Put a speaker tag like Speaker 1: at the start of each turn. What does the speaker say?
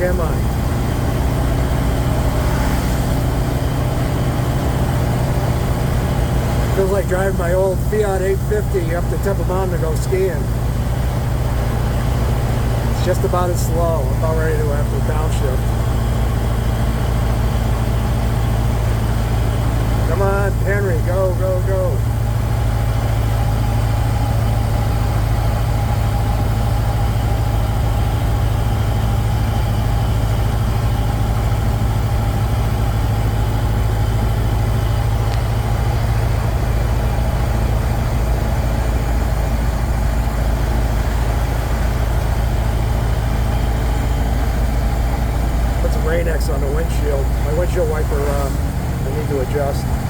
Speaker 1: am I? Feels like driving my old Fiat 850 up the Temple Mountain to go skiing. It's just about as slow. I'm about ready to have to downshift. Come on, Henry, go, go, go. Rain-X on the windshield. My windshield wiper, I need to adjust.